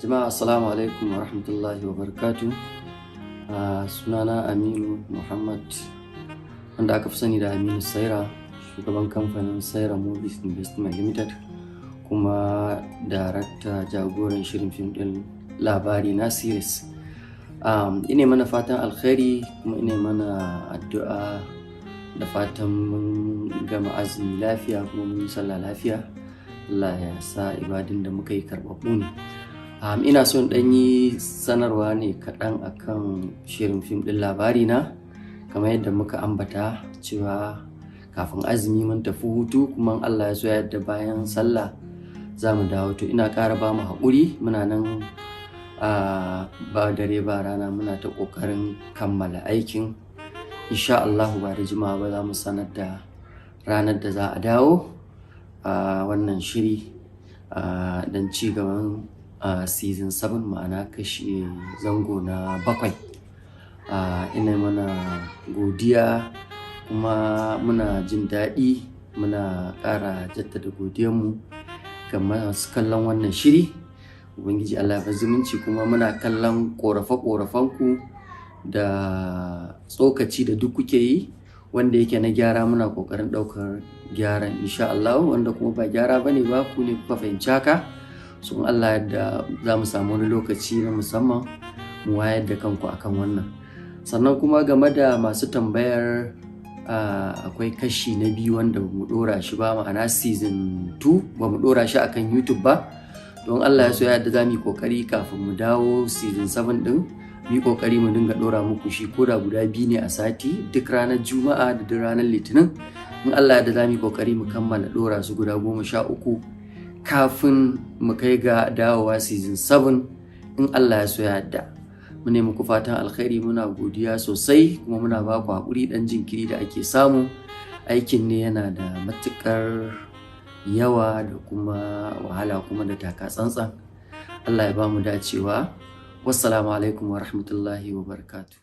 Jama'a assalamu alaikum wa rahmatullahi wa barakatuh. Sunana Aminu Muhammad wanda aka fi sani da Aminu Saira, shugaban kamfanin Saira Movies Investment Limited, kuma darakta jagoran shirin fim ɗin labari na series. Ina mana fatan alkhairi kuma ina mana addu'a da fatan mun gama azumi lafiya kuma mun yi sallah lafiya. Allah ya sa ibadin da muka yi karɓaɓɓu ne. Ina son ɗan yi sanarwa ne kaɗan akan shirin fim ɗin labari na, kamar yadda muka ambata cewa kafin azumi mun tafi hutu, kuma Allah ya so yadda bayan sallah za mu dawo. To ina ƙara ba mu haƙuri, muna nan ba dare ba rana muna ta ƙoƙarin kammala aikin. Insha Allah ba da jimawa ba za mu sanar da ranar da za a dawo wannan shiri don ci gaban season 7, ma'ana kashi zango na 7. Ina mana godiya kuma muna jin daɗi, muna ƙara jaddada godiyarmu ga masu kallon wannan shiri. Ubangiji Allah ya zumunci, kuma muna kallon ƙorafe-ƙorafenku da tsokaci da duk kuke yi, wanda yake na gyara muna ƙoƙarin ɗaukar gyaran insha Allah, wanda kuma ba gyara bane ba ku ne kuka fahimci haka. So Allah yadda za mu samu wani lokaci na musamman mu wayar da kanku akan wannan. Sannan kuma game da masu tambayar akwai kashi na biyu wanda ba mu ɗora shi ba, ma'ana season 2 ba mu ɗora shi akan YouTube ba. Don Allah ya so yadda za mu yi ƙoƙari kafin mu dawo season 7 ɗin, mu yi ƙoƙari mu dinga ɗora muku shi koda guda 2 ne a sati, duk ranar Juma'a da duk ranar Litinin. In Allah yadda za mu yi ƙoƙari mu kammala ɗora su guda 13 kafin mu kai ga dawowa season 7 in Allah ya so yadda. Mu ne muku fatan alkhairi, muna godiya sosai, kuma muna ba ku haƙuri ɗan jinkiri da ake samu. Aikin ne yana da matuƙar yawa da kuma wahala kuma da taka tsantsan. Allah ya ba mu dacewa. Wassalamu alaikum wa rahmatullahi wa barakatuh.